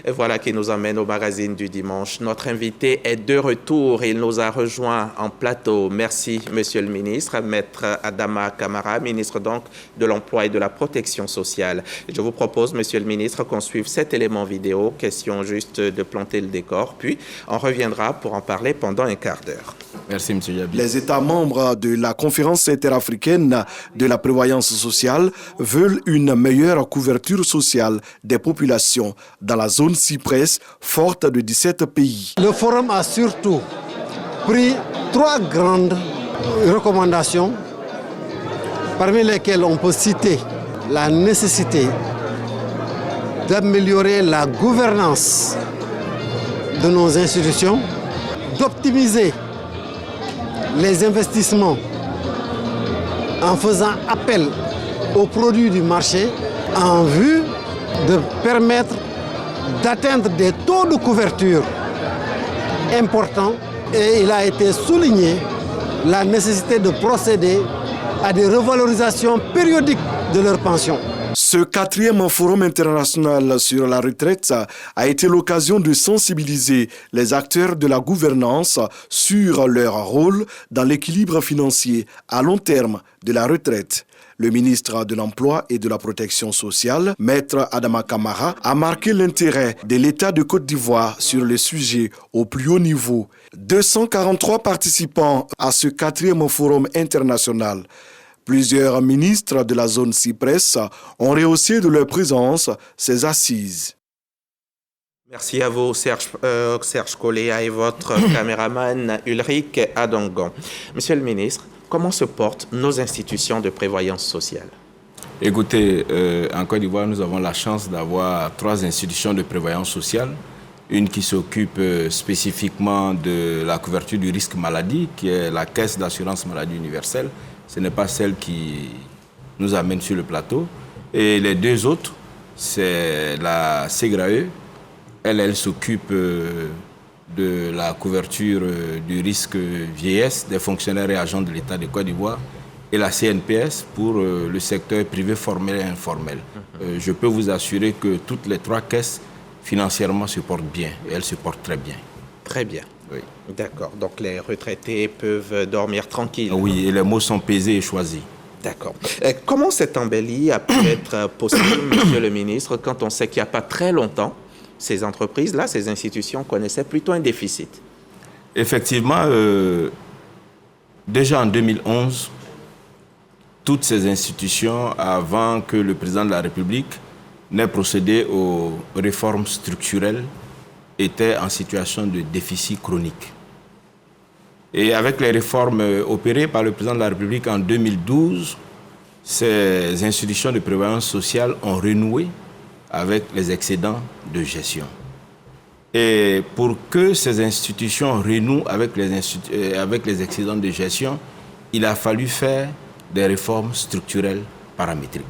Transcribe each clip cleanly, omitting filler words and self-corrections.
Et voilà qui nous amène au magazine du dimanche. Notre invité est de retour. Il nous a rejoint en plateau. Merci, Monsieur le ministre. Maître Adama Camara, ministre donc de l'Emploi et de la Protection sociale. Je vous propose, Monsieur le ministre, qu'on suive cet élément vidéo. Question juste de planter le décor. Puis, on reviendra pour en parler pendant un quart d'heure. Merci, M. Yabi. Les États membres de la Conférence interafricaine de la prévoyance sociale veulent une meilleure couverture sociale des populations dans la zone CIPRES, forte de 17 pays. Le forum a surtout pris 3 grandes recommandations, parmi lesquelles on peut citer la nécessité d'améliorer la gouvernance de nos institutions, d'optimiser les investissements en faisant appel aux produits du marché en vue de permettre d'atteindre des taux de couverture importants. Et il a été souligné la nécessité de procéder à des revalorisations périodiques de leurs pensions. Ce 4e forum international sur la retraite a été l'occasion de sensibiliser les acteurs de la gouvernance sur leur rôle dans l'équilibre financier à long terme de la retraite. Le ministre de l'Emploi et de la Protection sociale, Maître Adama Camara, a marqué l'intérêt de l'État de Côte d'Ivoire sur le sujet au plus haut niveau. 243 participants à ce 4e forum international. Plusieurs ministres de la zone CIPRES ont rehaussé de leur présence ces assises. Merci à vous, Serge Coléa, et votre caméraman Ulrich Adongon. Monsieur le ministre, comment se portent nos institutions de prévoyance sociale? Écoutez, en Côte d'Ivoire, nous avons la chance d'avoir 3 institutions de prévoyance sociale. Une qui s'occupe spécifiquement de la couverture du risque maladie, qui est la Caisse d'assurance maladie universelle. Ce n'est pas celle qui nous amène sur le plateau. Et les 2 autres, c'est la SEGRAE. Elle s'occupe de la couverture du risque vieillesse des fonctionnaires et agents de l'État de Côte d'Ivoire. Et la CNPS pour le secteur privé formel et informel. Je peux vous assurer que toutes les 3 caisses financièrement se portent bien. Et elles se portent très bien. Très bien. Oui. D'accord. Donc les retraités peuvent dormir tranquilles. Oui, et les mots sont pesés et choisis. D'accord. Comment cette embellie a pu être possible, Monsieur le ministre, quand on sait qu'il n'y a pas très longtemps, ces entreprises-là, ces institutions connaissaient plutôt un déficit? Effectivement, déjà en 2011, toutes ces institutions, avant que le président de la République n'ait procédé aux réformes structurelles, étaient en situation de déficit chronique. Et avec les réformes opérées par le président de la République en 2012, ces institutions de prévoyance sociale ont renoué avec les excédents de gestion. Et pour que ces institutions renouent avec les excédents de gestion, il a fallu faire des réformes structurelles paramétriques.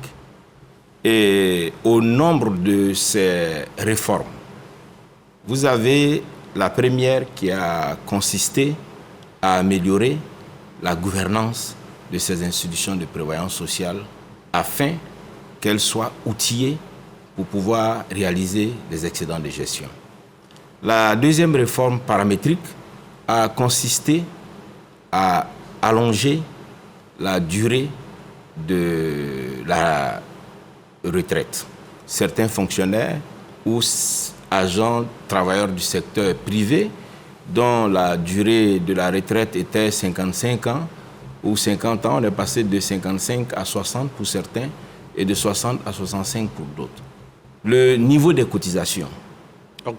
Et au nombre de ces réformes, vous avez la première qui a consisté à améliorer la gouvernance de ces institutions de prévoyance sociale afin qu'elles soient outillées pour pouvoir réaliser les excédents de gestion. La deuxième réforme paramétrique a consisté à allonger la durée de la retraite. Certains fonctionnaires ou agents, travailleurs du secteur privé, dont la durée de la retraite était 55 ans ou 50 ans, on est passé de 55 à 60 pour certains et de 60 à 65 pour d'autres. Le niveau des cotisations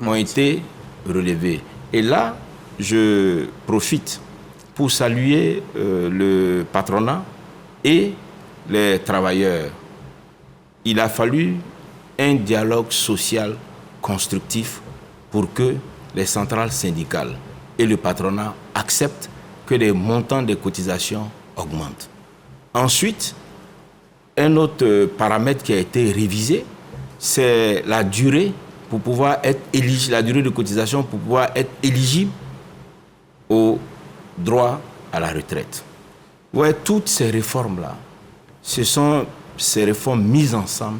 ont été relevés. Et là, je profite pour saluer le patronat et les travailleurs. Il a fallu un dialogue social constructif pour que les centrales syndicales et le patronat acceptent que les montants des cotisations augmentent. Ensuite, un autre paramètre qui a été révisé, c'est la durée pour pouvoir être éligible, la durée de cotisation pour pouvoir être éligible au droit à la retraite. Ouais, toutes ces réformes-là, ce sont ces réformes mises ensemble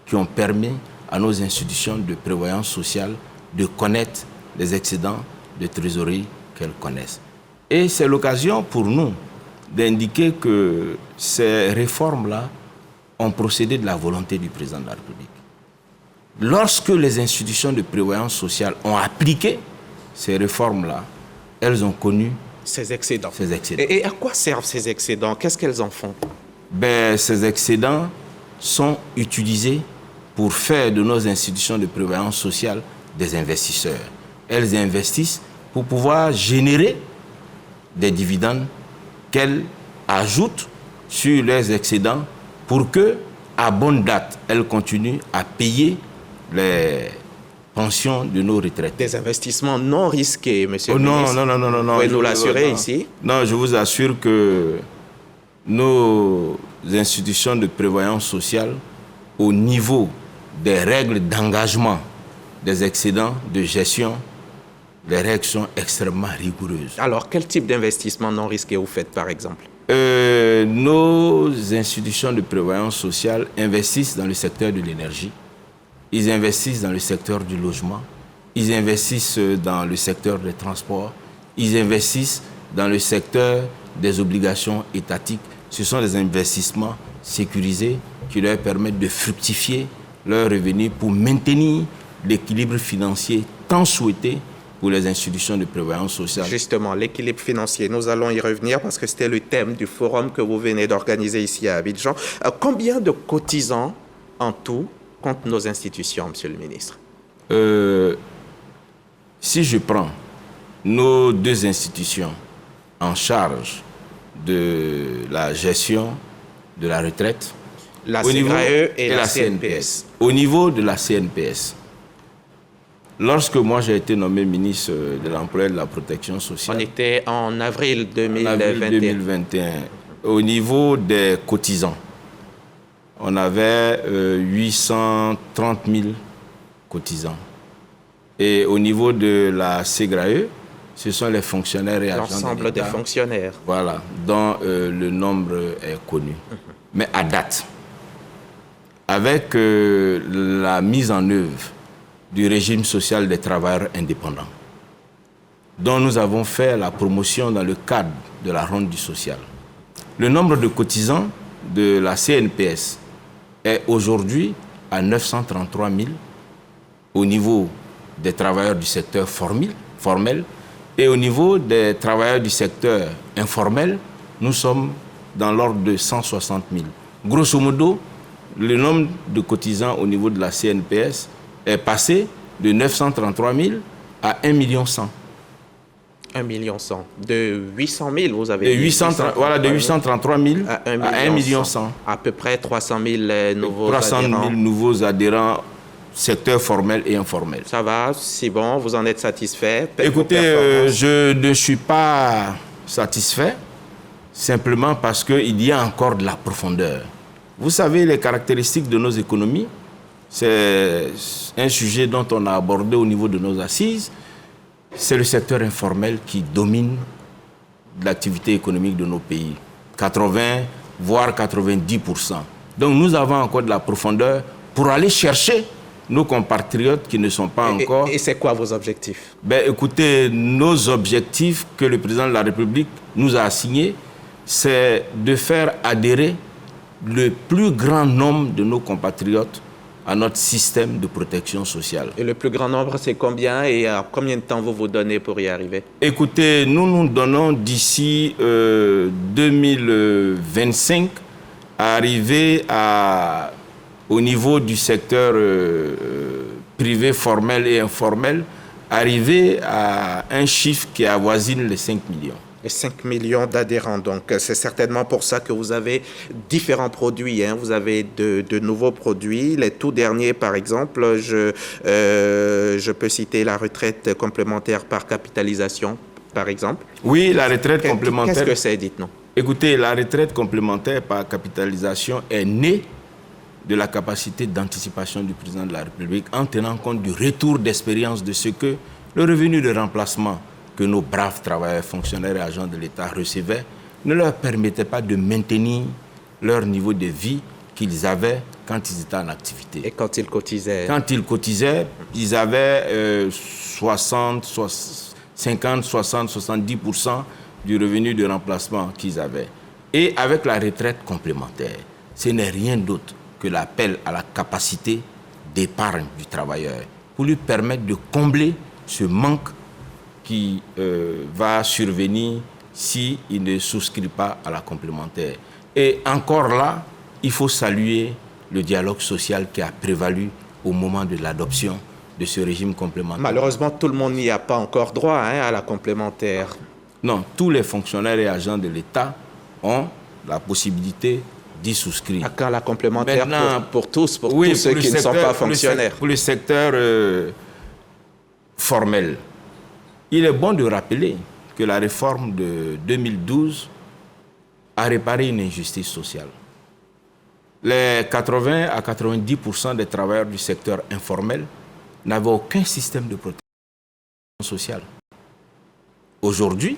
qui ont permis à nos institutions de prévoyance sociale de connaître les excédents de trésorerie qu'elles connaissent. Et c'est l'occasion pour nous d'indiquer que ces réformes-là ont procédé de la volonté du président de la République. Lorsque les institutions de prévoyance sociale ont appliqué ces réformes-là, elles ont connu ces excédents. Ces Et à quoi servent ces excédents? Qu'est-ce qu'elles en font? Ces excédents sont utilisés pour faire de nos institutions de prévoyance sociale des investisseurs. Elles investissent pour pouvoir générer des dividendes qu'elles ajoutent sur leurs excédents pour que, à bonne date, elles continuent à payer les pensions de nos retraités. Des investissements non risqués, monsieur le ministre. Non. Vous pouvez nous l'assurer ici? Non, je vous assure que nos institutions de prévoyance sociale, au niveau des règles d'engagement des excédents de gestion, les règles sont extrêmement rigoureuses. Alors, quel type d'investissement non risqué vous faites, par exemple? Nos institutions de prévoyance sociale investissent dans le secteur de l'énergie, ils investissent dans le secteur du logement, ils investissent dans le secteur des transports, ils investissent dans le secteur des obligations étatiques. Ce sont des investissements sécurisés qui leur permettent de fructifier leurs revenus pour maintenir l'équilibre financier tant souhaité pour les institutions de prévoyance sociale. Justement, l'équilibre financier, nous allons y revenir parce que c'était le thème du forum que vous venez d'organiser ici à Abidjan. Combien de cotisants en tout comptent nos institutions, monsieur le ministre? Si je prends nos deux institutions en charge de la gestion de la retraite, la CGRAE et la CNPS. Au niveau de la CNPS, lorsque moi j'ai été nommé ministre de l'Emploi et de la Protection sociale... On était en avril 2021. En avril 2021. Au niveau des cotisants, on avait 830 000 cotisants. Et au niveau de la CGRAE, ce sont les fonctionnaires et agents de l'État. L'ensemble des fonctionnaires. Voilà, dont le nombre est connu. Mais à date, avec la mise en œuvre du régime social des travailleurs indépendants, dont nous avons fait la promotion dans le cadre de la ronde du social, le nombre de cotisants de la CNPS est aujourd'hui à 933 000 au niveau des travailleurs du secteur formel, et au niveau des travailleurs du secteur informel, nous sommes dans l'ordre de 160 000. Grosso modo, le nombre de cotisants au niveau de la CNPS est passé de 933 000 à 1 100 000. 1 100 000. De 800 000, vous avez dit. De 833 000 à 1 100 000. À peu près 300 000 nouveaux 300 000 adhérents. Nouveaux adhérents, secteur formel et informel. Ça va, c'est bon, vous en êtes satisfait? Écoutez, je ne suis pas satisfait, simplement parce qu'il y a encore de la profondeur. Vous savez, les caractéristiques de nos économies, c'est un sujet dont on a abordé au niveau de nos assises. C'est le secteur informel qui domine l'activité économique de nos pays. 80, voire 90%. Donc nous avons encore de la profondeur pour aller chercher nos compatriotes qui ne sont pas encore... Et c'est quoi vos objectifs? Écoutez, nos objectifs que le président de la République nous a assignés, c'est de faire adhérer le plus grand nombre de nos compatriotes à notre système de protection sociale. Et le plus grand nombre, c'est combien et à combien de temps vous vous donnez pour y arriver? Écoutez, nous nous donnons d'ici 2025 à arriver au niveau du secteur privé, formel et informel, arriver à un chiffre qui avoisine les 5 millions. Et 5 millions d'adhérents, donc c'est certainement pour ça que vous avez différents produits. Vous avez de nouveaux produits. Les tout derniers, par exemple, je peux citer la retraite complémentaire par capitalisation, par exemple. Oui, la retraite complémentaire. Qu'est-ce que c'est, dites-nous? Écoutez, la retraite complémentaire par capitalisation est née de la capacité d'anticipation du président de la République en tenant compte du retour d'expérience de ce que le revenu de remplacement que nos braves travailleurs, fonctionnaires et agents de l'État recevaient ne leur permettait pas de maintenir leur niveau de vie qu'ils avaient quand ils étaient en activité. Et quand ils cotisaient? Quand ils cotisaient, ils avaient 50, 60, 70% du revenu de remplacement qu'ils avaient. Et avec la retraite complémentaire, ce n'est rien d'autre que l'appel à la capacité d'épargne du travailleur pour lui permettre de combler ce manque qui va survenir s'il ne souscrit pas à la complémentaire. Et encore là, il faut saluer le dialogue social qui a prévalu au moment de l'adoption de ce régime complémentaire. Malheureusement, tout le monde n'y a pas encore droit à la complémentaire. Non, tous les fonctionnaires et agents de l'État ont la possibilité d'y souscrire. À quand la complémentaire pour tous, pour tous ceux qui ne sont pas fonctionnaires? Pour le secteur formel, il est bon de rappeler que la réforme de 2012 a réparé une injustice sociale. Les 80 à 90% des travailleurs du secteur informel n'avaient aucun système de protection sociale. Aujourd'hui,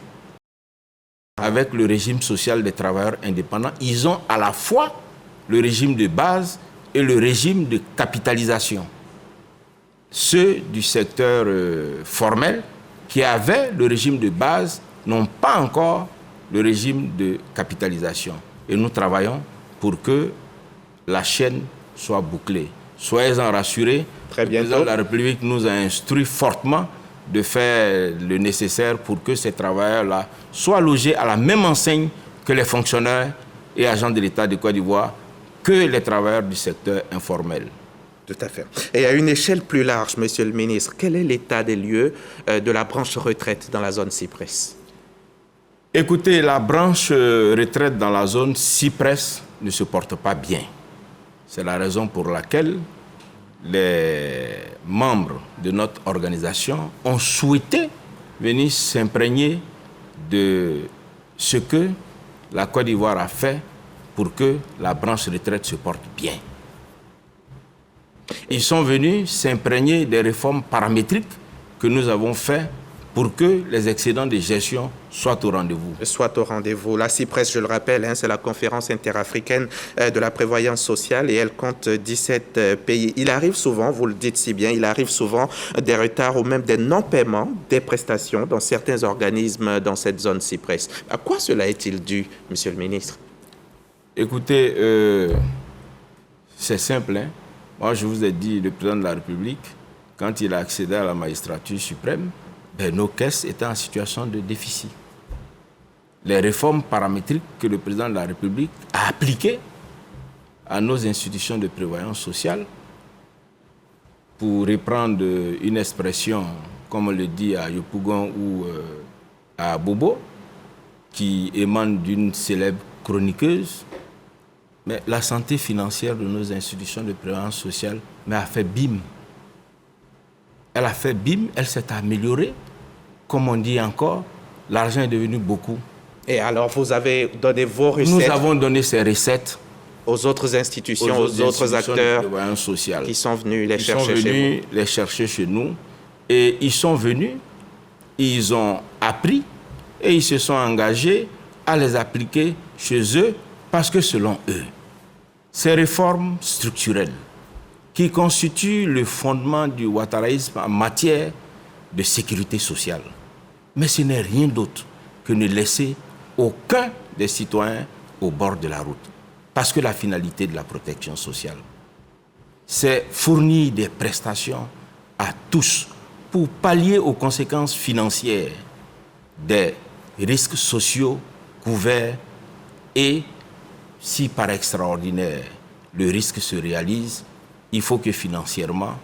avec le régime social des travailleurs indépendants, ils ont à la fois le régime de base et le régime de capitalisation. Ceux du secteur formel qui avaient le régime de base n'ont pas encore le régime de capitalisation. Et nous travaillons pour que la chaîne soit bouclée. Soyez-en rassurés, très bientôt. Le président de la République nous a instruit fortement de faire le nécessaire pour que ces travailleurs-là soient logés à la même enseigne que les fonctionnaires et agents de l'État de Côte d'Ivoire, que les travailleurs du secteur informel. Tout à fait. Et à une échelle plus large, Monsieur le ministre, quel est l'état des lieux de la branche retraite dans la zone Cyprès? Écoutez, la branche retraite dans la zone Cyprès ne se porte pas bien. C'est la raison pour laquelle les membres de notre organisation ont souhaité venir s'imprégner de ce que la Côte d'Ivoire a fait pour que la branche retraite se porte bien. Ils sont venus s'imprégner des réformes paramétriques que nous avons faites pour que les excédents de gestion soient au rendez-vous. Soit au rendez-vous. La Cyprès, je le rappelle, c'est la conférence interafricaine de la prévoyance sociale et elle compte 17 pays. Il arrive souvent, vous le dites si bien, il arrive souvent des retards ou même des non-paiements des prestations dans certains organismes dans cette zone Cyprès. À quoi cela est-il dû, Monsieur le ministre? Écoutez, c'est simple. Moi, je vous ai dit, le président de la République, quand il a accédé à la magistrature suprême, nos caisses étaient en situation de déficit. Les réformes paramétriques que le président de la République a appliquées à nos institutions de prévoyance sociale, pour reprendre une expression, comme on le dit à Yopougon ou à Bobo, qui émane d'une célèbre chroniqueuse, mais la santé financière de nos institutions de prévoyance sociale a fait bim. Elle a fait bim, elle s'est améliorée. Comme on dit encore, l'argent est devenu beaucoup. Et alors, vous avez donné vos recettes? Nous avons donné ces recettes aux autres institutions, aux autres acteurs qui sont venus les chercher chez vous. Ils sont venus les chercher chez nous. Et ils sont venus, ils ont appris et ils se sont engagés à les appliquer chez eux parce que selon eux, ces réformes structurelles qui constituent le fondement du ouattaraïsme en matière de sécurité sociale. Mais ce n'est rien d'autre que ne laisser aucun des citoyens au bord de la route. Parce que la finalité de la protection sociale, c'est fournir des prestations à tous pour pallier aux conséquences financières des risques sociaux couverts et, si par extraordinaire, le risque se réalise, il faut que financièrement,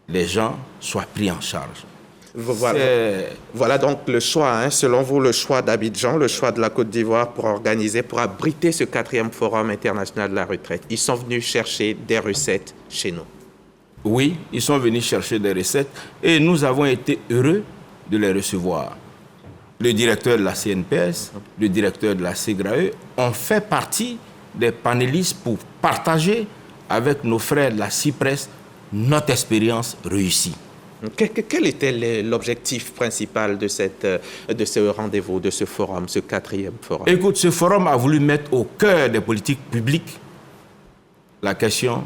les gens soient pris en charge. Voilà donc le choix, selon vous, le choix d'Abidjan, le choix de la Côte d'Ivoire pour organiser, pour abriter ce 4e Forum international de la retraite. Ils sont venus chercher des recettes chez nous. Oui, ils sont venus chercher des recettes et nous avons été heureux de les recevoir. Le directeur de la CNPS, le directeur de la SEGRAE ont fait partie des panélistes pour partager avec nos frères de la Cyprès notre expérience réussie. Quel était l'objectif principal de ce rendez-vous, de ce forum, ce 4e forum? Écoute, ce forum a voulu mettre au cœur des politiques publiques la question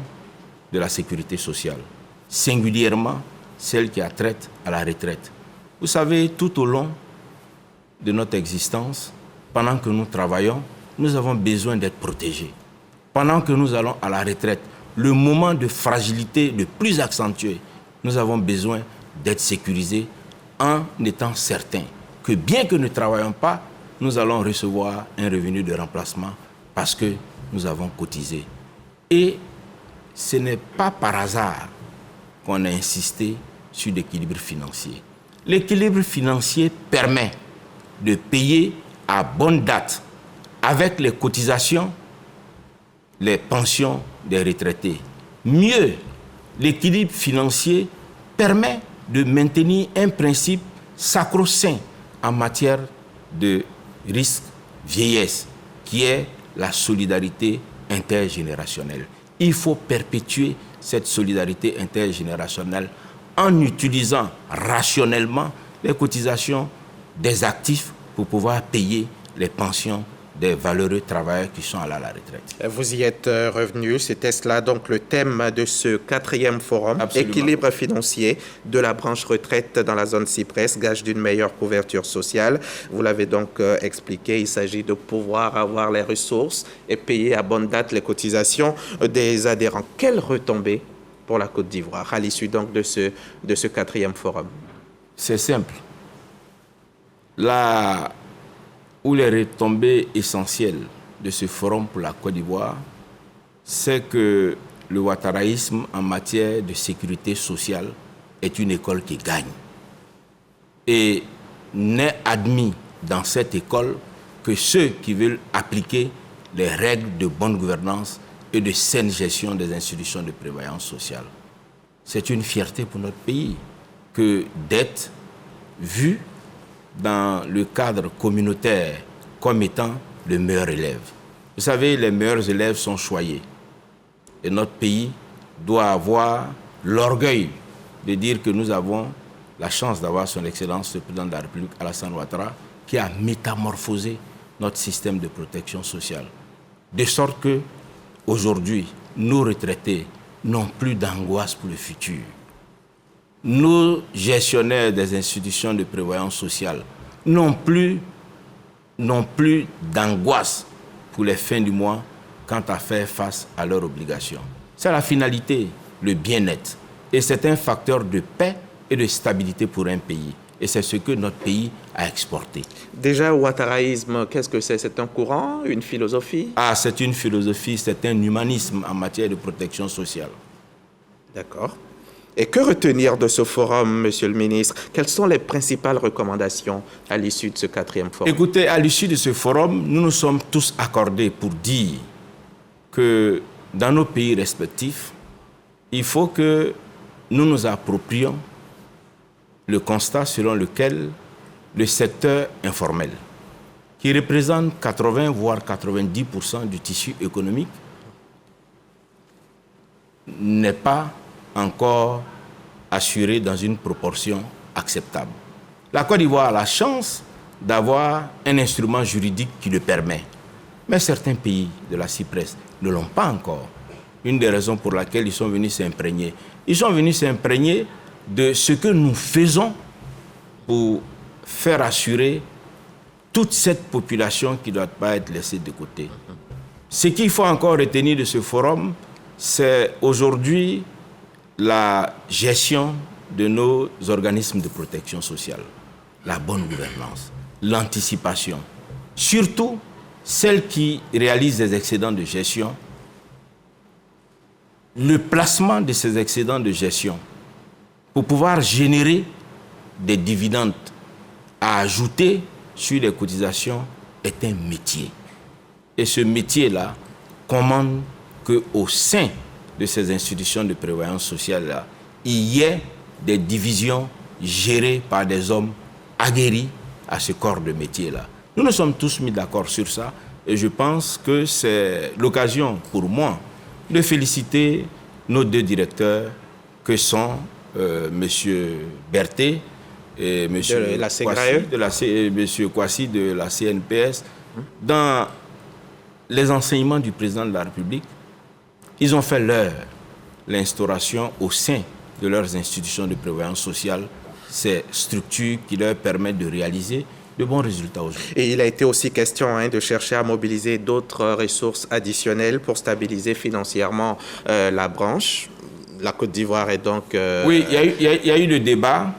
de la sécurité sociale, singulièrement celle qui a trait à la retraite. Vous savez, tout au long de notre existence, pendant que nous travaillons, nous avons besoin d'être protégés. Pendant que nous allons à la retraite, le moment de fragilité le plus accentué, nous avons besoin d'être sécurisés en étant certains que bien que nous ne travaillons pas, nous allons recevoir un revenu de remplacement parce que nous avons cotisé. Et ce n'est pas par hasard qu'on a insisté sur l'équilibre financier. L'équilibre financier permet de payer à bonne date, avec les cotisations, les pensions des retraités. Mieux, l'équilibre financier permet de maintenir un principe sacro-saint en matière de risque vieillesse, qui est la solidarité intergénérationnelle. Il faut perpétuer cette solidarité intergénérationnelle en utilisant rationnellement les cotisations des actifs pour pouvoir payer les pensions des valeureux travailleurs qui sont allés à la retraite. Vous y êtes revenu, c'était cela donc le thème de ce 4e forum, Absolument. Équilibre financier de la branche retraite dans la zone Cyprès, gage d'une meilleure couverture sociale. Vous l'avez donc expliqué, il s'agit de pouvoir avoir les ressources et payer à bonne date les cotisations des adhérents. Quelles retombées pour la Côte d'Ivoire à l'issue donc de ce 4e forum? C'est simple. Là où les retombées essentielles de ce forum pour la Côte d'Ivoire, c'est que le ouattaraïsme en matière de sécurité sociale est une école qui gagne. Et n'est admis dans cette école que ceux qui veulent appliquer les règles de bonne gouvernance et de saine gestion des institutions de prévoyance sociale. C'est une fierté pour notre pays que d'être vu dans le cadre communautaire comme étant le meilleur élève. Vous savez, les meilleurs élèves sont choyés. Et notre pays doit avoir l'orgueil de dire que nous avons la chance d'avoir son Excellence le Président de la République, Alassane Ouattara, qui a métamorphosé notre système de protection sociale. De sorte que, aujourd'hui, nos retraités n'ont plus d'angoisse pour le futur. Nos gestionnaires des institutions de prévoyance sociale n'ont plus d'angoisse pour les fins du mois quant à faire face à leurs obligations. C'est la finalité, le bien-être. Et c'est un facteur de paix et de stabilité pour un pays. Et c'est ce que notre pays a exporté. Déjà, ouattaraïsme, qu'est-ce que c'est? C'est un courant, une philosophie? Ah, c'est une philosophie, c'est un humanisme en matière de protection sociale. D'accord. Et que retenir de ce forum, Monsieur le Ministre? Quelles sont les principales recommandations à l'issue de ce 4e forum? Écoutez, à l'issue de ce forum, nous nous sommes tous accordés pour dire que dans nos pays respectifs, il faut que nous nous approprions le constat selon lequel le secteur informel, qui représente 80 voire 90% du tissu économique, n'est pas encore assuré dans une proportion acceptable. La Côte d'Ivoire a la chance d'avoir un instrument juridique qui le permet. Mais certains pays de la Cyprès ne l'ont pas encore. Une des raisons pour laquelle ils sont venus s'imprégner. Ils sont venus s'imprégner de ce que nous faisons pour faire assurer toute cette population qui ne doit pas être laissée de côté. Ce qu'il faut encore retenir de ce forum, c'est aujourd'hui la gestion de nos organismes de protection sociale, la bonne gouvernance, l'anticipation, surtout celles qui réalisent des excédents de gestion, le placement de ces excédents de gestion pour pouvoir générer des dividendes à ajouter sur les cotisations est un métier. Et ce métier-là commande qu'au sein de ces institutions de prévoyance sociale-là, il y ait des divisions gérées par des hommes aguerris à ce corps de métier-là. Nous nous sommes tous mis d'accord sur ça et je pense que c'est l'occasion pour moi de féliciter nos deux directeurs que sont M. Berthet et M. Kouassi de la CNPS. Dans les enseignements du président de la République, ils ont fait l'instauration au sein de leurs institutions de prévoyance sociale, ces structures qui leur permettent de réaliser de bons résultats aujourd'hui. Et il a été aussi question de chercher à mobiliser d'autres ressources additionnelles pour stabiliser financièrement la branche. La Côte d'Ivoire est donc... Oui, il y a eu le débat.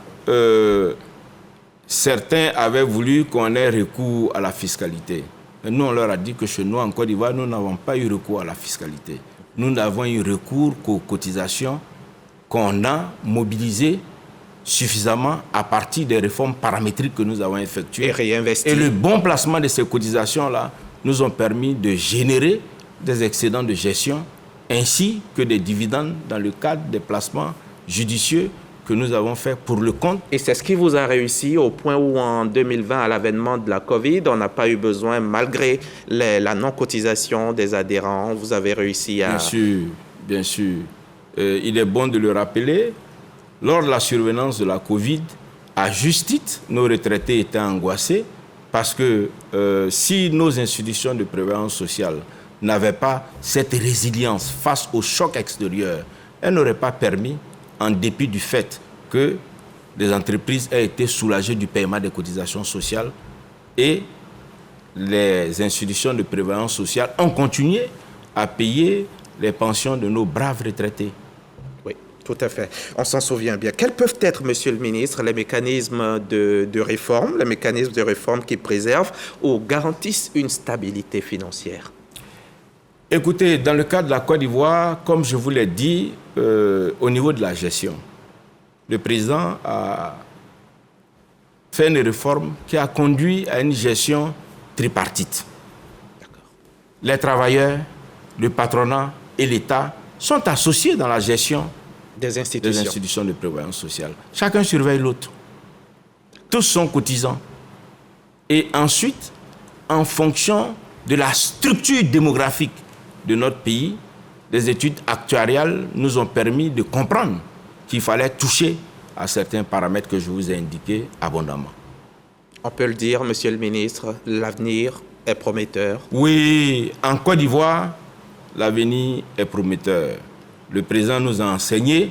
Certains avaient voulu qu'on ait recours à la fiscalité. Mais nous, on leur a dit que chez nous, en Côte d'Ivoire, nous n'avons pas eu recours à la fiscalité. Nous n'avons eu recours qu'aux cotisations qu'on a mobilisées suffisamment à partir des réformes paramétriques que nous avons effectuées. Et réinvestir. Et le bon placement de ces cotisations-là nous ont permis de générer des excédents de gestion ainsi que des dividendes dans le cadre des placements judicieux que nous avons fait pour le compte. Et c'est ce qui vous a réussi au point où en 2020, à l'avènement de la Covid, on n'a pas eu besoin, malgré la non-cotisation des adhérents, vous avez réussi à... Bien sûr, bien sûr. Il est bon de le rappeler, lors de la survenance de la Covid, à juste titre, nos retraités étaient angoissés parce que si nos institutions de prévoyance sociale n'avaient pas cette résilience face au choc extérieur, elles n'auraient pas permis, en dépit du fait que les entreprises aient été soulagées du paiement des cotisations sociales et les institutions de prévoyance sociale ont continué à payer les pensions de nos braves retraités. Oui, tout à fait. On s'en souvient bien. Quels peuvent être, Monsieur le ministre, les mécanismes de réforme, les mécanismes de réforme qui préservent ou garantissent une stabilité financière? Écoutez, dans le cas de la Côte d'Ivoire, comme je vous l'ai dit, au niveau de la gestion, le président a fait une réforme qui a conduit à une gestion tripartite. Les travailleurs, le patronat et l'État sont associés dans la gestion des institutions de prévoyance sociale. Chacun surveille l'autre. Tous sont cotisants. Et ensuite, en fonction de la structure démographique de notre pays, les études actuariales nous ont permis de comprendre qu'il fallait toucher à certains paramètres que je vous ai indiqués abondamment. On peut le dire, Monsieur le ministre, l'avenir est prometteur. Oui, en Côte d'Ivoire, l'avenir est prometteur. Le président nous a enseigné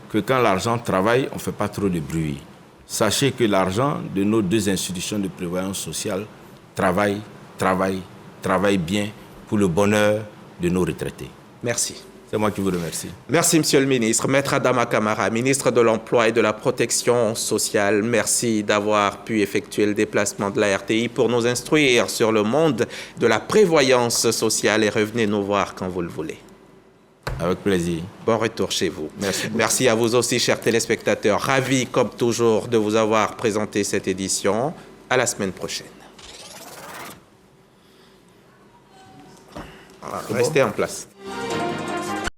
que quand l'argent travaille, on ne fait pas trop de bruit. Sachez que l'argent de nos deux institutions de prévoyance sociale travaille bien pour le bonheur de nos retraités. Merci. C'est moi qui vous remercie. Merci, Monsieur le ministre. Maître Adama Kamara, ministre de l'Emploi et de la Protection sociale, merci d'avoir pu effectuer le déplacement de la RTI pour nous instruire sur le monde de la prévoyance sociale et revenez nous voir quand vous le voulez. Avec plaisir. Bon retour chez vous. Merci. Merci à vous aussi, chers téléspectateurs. Ravi, comme toujours, de vous avoir présenté cette édition. À la semaine prochaine. Restez en place.